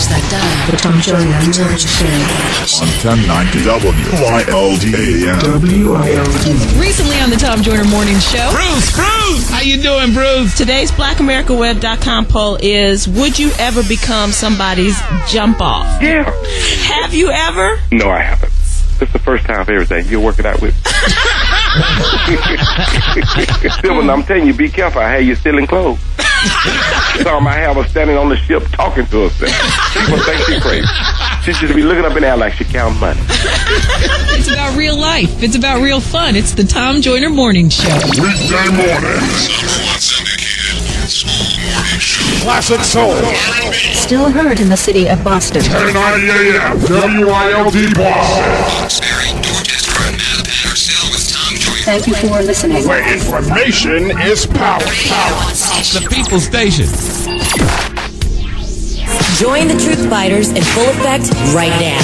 message that died. The Tom Joyner Morning Show. On 1090 WILD AM. Recently on the Tom Joyner Morning Show. Bruce! How you doing, Bruce? Today's BlackAmericaWeb.com poll is, would you ever become somebody's jump off? Yeah. Have you ever? No, I haven't. This is the first time for everything. You'll work it out with. Still, I'm telling you, be careful. I had you stealing clothes. Time I have her standing on the ship talking to herself. People think she's crazy. She should be looking up in the air like she counting money. It's about real life. It's about real fun. It's the Tom Joyner Morning Show. Weekday mornings. Classic soul. Still heard in the city of Boston. 1090 AM WILD Boston. Thank you for listening. Where information is power. The People Station. Join the Truthfighters in full effect right now.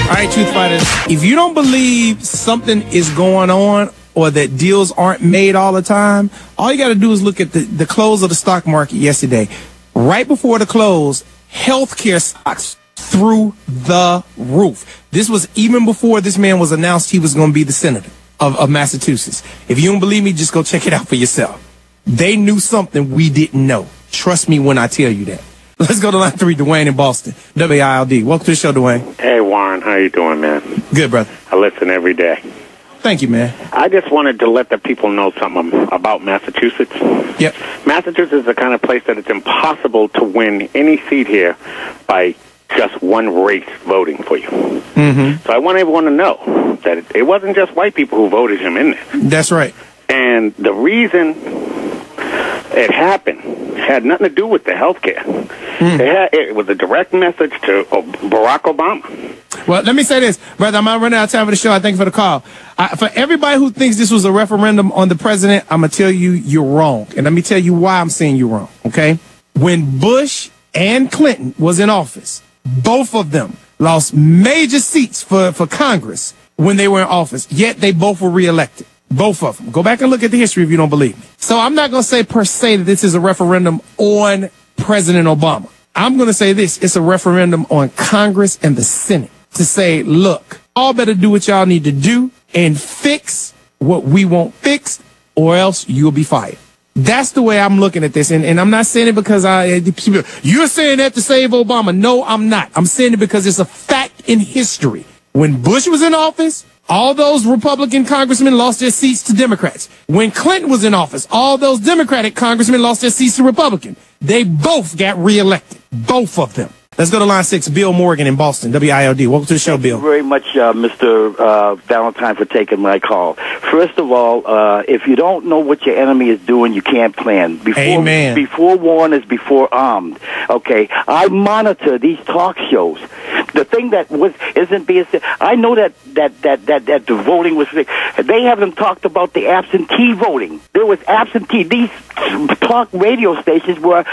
All right, Truthfighters, if you don't believe something is going on or that deals aren't made all the time, all you got to do is look at the close of the stock market yesterday. Right before the close, healthcare stocks through the roof. This was even before this man was announced he was going to be the senator of Massachusetts. If you don't believe me, just go check it out for yourself. They knew something we didn't know. Trust me when I tell you that. Let's go to line 3, Dwayne in Boston. WILD. Welcome to the show, Dwayne. Hey, Warren. How you doing, man? Good, brother. I listen every day. Thank you, man. I just wanted to let the people know something about Massachusetts. Yep. Massachusetts is the kind of place that it's impossible to win any seat here by just one race voting for you. Mm-hmm. So I want everyone to know that it wasn't just white people who voted him in there. That's right. And the reason it happened had nothing to do with the health care. It was a direct message to Barack Obama. Well, let me say this, brother. I'm running out of time for the show. I thank you for the call. For everybody who thinks this was a referendum on the president, I'm going to tell you you're wrong. And let me tell you why I'm saying you're wrong, okay? When Bush and Clinton was in office, both of them lost major seats for Congress when they were in office, yet they both were reelected. Both of them. Go back and look at the history if you don't believe me. So I'm not going to say per se that this is a referendum on President Obama. I'm going to say this. It's a referendum on Congress and the Senate to say, look, y'all better do what y'all need to do and fix what we want fixed, or else you'll be fired. That's the way I'm looking at this. And I'm not saying it because you're saying that to save Obama. No, I'm not. I'm saying it because it's a fact in history. When Bush was in office, all those Republican congressmen lost their seats to Democrats. When Clinton was in office, all those Democratic congressmen lost their seats to Republicans. They both got reelected. Both of them. Let's go to line 6, Bill Morgan in Boston, WILD. Welcome to the show, Bill. Thank you very much, Mr. Ballentine, for taking my call. First of all, if you don't know what your enemy is doing, you can't plan. Amen. Before warned is before armed. Okay, I monitor these talk shows. The thing that isn't being said, I know that the voting was. They haven't talked about the absentee voting. There was absentee. These talk radio stations were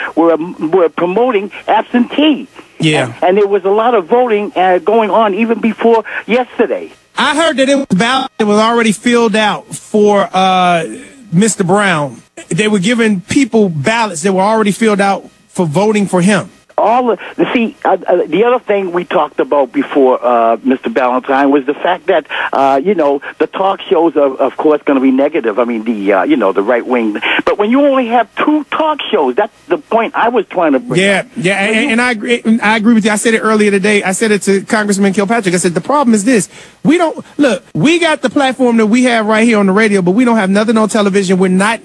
promoting absentee. Yeah. And there was a lot of voting going on even before yesterday. I heard that it was already filled out for Mr. Brown. They were giving people ballots that were already filled out for voting for him. The other thing we talked about before, Mr. Ballentine, was the fact that, the talk shows are, of course, going to be negative. I mean, the right wing. But when you only have 2 talk shows, that's the point I was trying to bring up. Yeah, and I agree with you. I said it earlier today. I said it to Congressman Kilpatrick. I said, the problem is this. We got the platform that we have right here on the radio, but we don't have nothing on television. We're not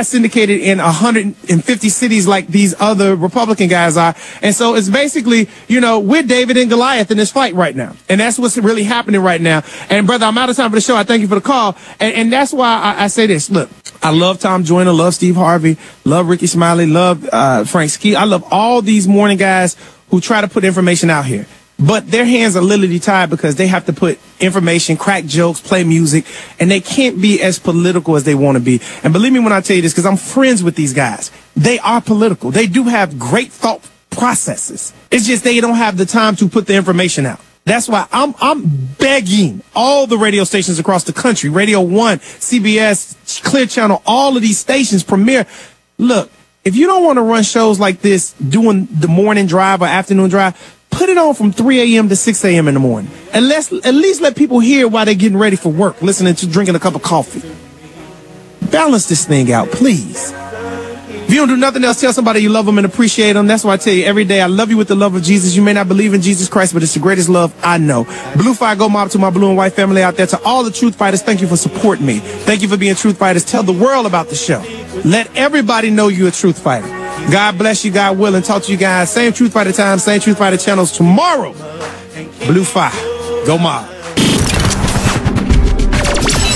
syndicated in 150 cities like these other Republican guys are. And so it's basically, we're David and Goliath in this fight right now. And that's what's really happening right now. And, brother, I'm out of time for the show. I thank you for the call. And that's why I say this. Look, I love Tom Joyner, love Steve Harvey, love Ricky Smiley, love Frank Ski. I love all these morning guys who try to put information out here. But their hands are literally tied because they have to put information, crack jokes, play music, and they can't be as political as they want to be. And believe me when I tell you this, because I'm friends with these guys. They are political. They do have great thought processes. It's just they don't have the time to put the information out. That's why I'm begging all the radio stations across the country, Radio 1, CBS, Clear Channel, all of these stations, Premier. Look, if you don't want to run shows like this, doing the morning drive or afternoon drive, put it on from 3 a.m. to 6 a.m. in the morning. And at least let people hear while they're getting ready for work, listening to drinking a cup of coffee. Balance this thing out, please. If you don't do nothing else, tell somebody you love them and appreciate them. That's why I tell you every day, I love you with the love of Jesus. You may not believe in Jesus Christ, but it's the greatest love I know. Blue Fire Go Mob, to my blue and white family out there, to all the Truth Fighters, thank you for supporting me. Thank you for being Truth Fighters. Tell the world about the show. Let everybody know you're a Truth Fighter. God bless you, God willing. Talk to you guys. Same Truth Fighter time, same Truth Fighter channels tomorrow. Blue Fire Go Mob.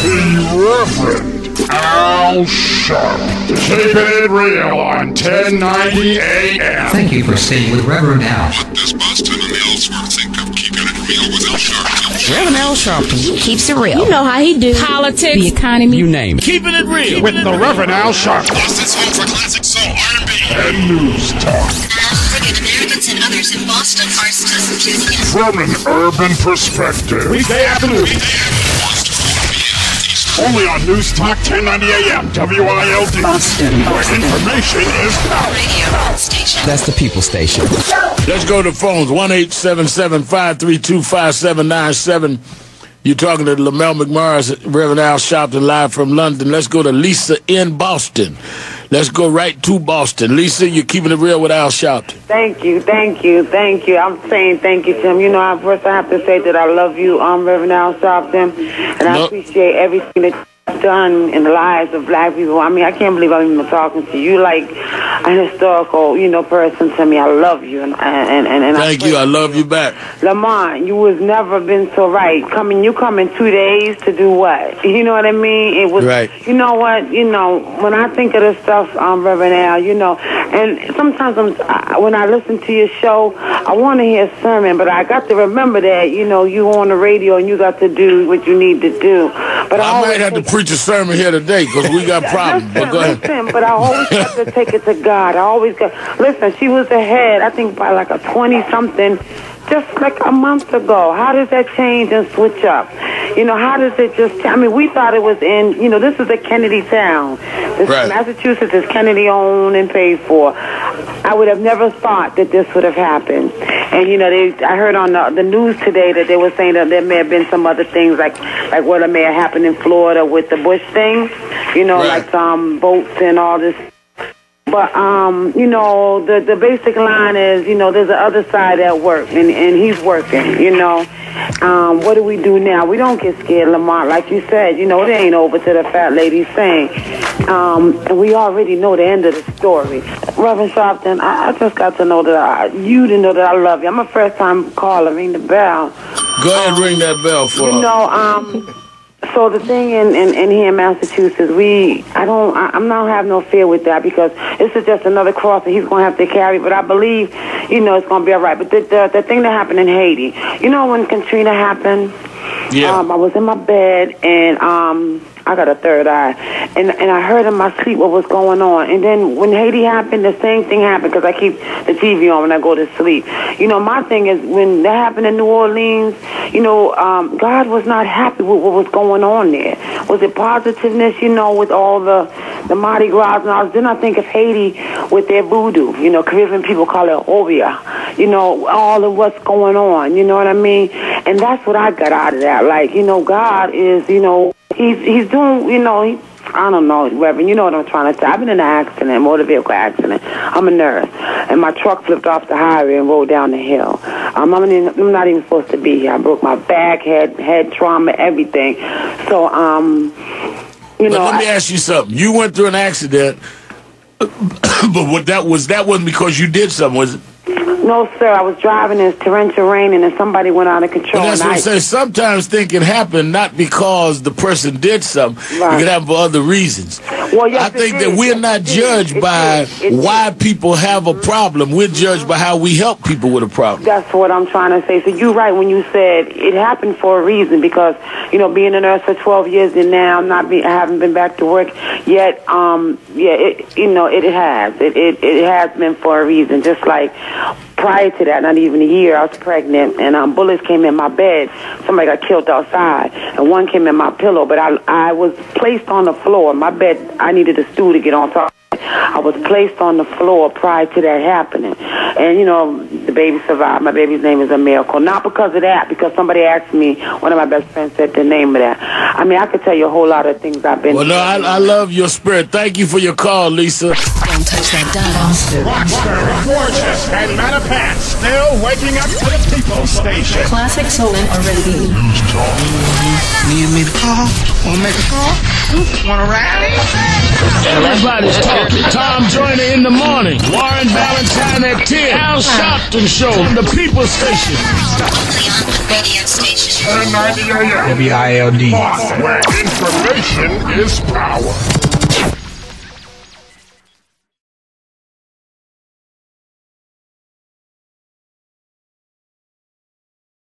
The Reverend Al Sharp. Keeping it real on 1090 AM. Thank you for staying with Reverend Al. What does Boston and Ellsworth think of keeping it real with Al Sharpton? Reverend Al Sharpton. He keeps it real. You know how he do. Politics, the economy. You name it. Keeping it real. With the Reverend Al Sharpton. Boston's home for classic soul, R&B, and News Talk. African Americans and others in Boston are still choosing it. From an urban perspective. Weekday afternoon. Only on News Talk 1090 AM, WILD. Boston. Where information is power. Radio station. That's the people station. Let's go to phones. 1-877-532-5797. You're talking to Lamel McMorris, Reverend Al Sharpton, live from London. Let's go to Lisa in Boston. Let's go right to Boston. Lisa, you're keeping it real with Al Sharpton. Thank you. I'm saying thank you, Tim. You know, first I have to say that I love you, Reverend Al Sharpton, and I appreciate everything that you've done in the lives of black people. I mean, I can't believe I'm even talking to you like a historical, person to me. I love you, and thank you. I love you back. Lamont, you was never been so right. You come in 2 days to do what? You know what I mean? It was right. You know what? When I think of this stuff, Reverend Al, and sometimes when I listen to your show, I want to hear a sermon, but I got to remember that, you on the radio and you got to do what you need to do. But I might have to preach a sermon here today because we got problems. But go ahead. Listen, but I always have to take it to God. I always got. Listen, she was ahead, I think, by like a 20-something. Just like a month ago. How does that change and switch up? How does it just... I mean, we thought it was in... this is a Kennedy town. Right. Massachusetts is Kennedy owned and paid for. I would have never thought that this would have happened. And, I heard on the news today that they were saying that there may have been some other things like what may have happened in Florida with the Bush thing. Right. Like some boats and all this. But, the basic line is, there's the other side at work, and he's working, What do we do now? We don't get scared, Lamont. Like you said, it ain't over to the fat lady saying. And we already know the end of the story. Reverend Sharpton, I just got to know that you to know that I love you. I'm a first-time caller. Ring the bell. Go ahead and ring that bell for us. So the thing in here in Massachusetts, I'm not having no fear with that because this is just another cross that he's going to have to carry. But I believe, it's going to be all right. But the thing that happened in Haiti, when Katrina happened, yeah. I was in my bed and I got a third eye, and I heard in my sleep what was going on. And then when Haiti happened, the same thing happened because I keep the TV on when I go to sleep. My thing is when that happened in New Orleans, God was not happy with what was going on there. Was it positiveness, with all the Mardi Gras and all? Then I think of Haiti with their voodoo. Caribbean people call it Obia. All of what's going on. You know what I mean? And that's what I got out of that. Like, God is, He's doing, I don't know, Reverend, you know what I'm trying to say. I've been in an accident, motor vehicle accident. I'm a nurse, and my truck flipped off the highway and rolled down the hill. I'm not even supposed to be here. I broke my back, head trauma, everything. So, But let me ask you something. You went through an accident, but that wasn't because you did something, was it? No, sir. I was driving in torrential rain, and then somebody went out of control. But that's what I say. Sometimes things can happen not because the person did something. Right. It can happen for other reasons. Well, yes, I think that we're not judged by why people have a problem. We're judged by how we help people with a problem. That's what I'm trying to say. So you're right when you said it happened for a reason because, being a nurse for 12 years and now I haven't been back to work yet. It has. It has been for a reason. Just like prior to that, not even a year, I was pregnant, and bullets came in my bed. Somebody got killed outside, and one came in my pillow, but I was placed on the floor. My bed, I needed a stool to get on top. I was placed on the floor prior to that happening. And, you know, the baby survived. My baby's name is a miracle. Not because of that, because somebody asked me, one of my best friends said the name of that. I mean, I could tell you a whole lot of things I've been through. No, I love your spirit. Thank you for your call, Lisa. Don't touch that dial. Rockstar, gorgeous, and matter of fact, still waking up to the People Station. Classic soul R&B. Need me to call? Wanna make a call? Wanna ride? Everybody's talking. Tom Joyner in the morning. Warren Ballentine at 10. Al Sharpton Show on the People Station. Radio station. 1090 AM. WILD. Boston, where information is power.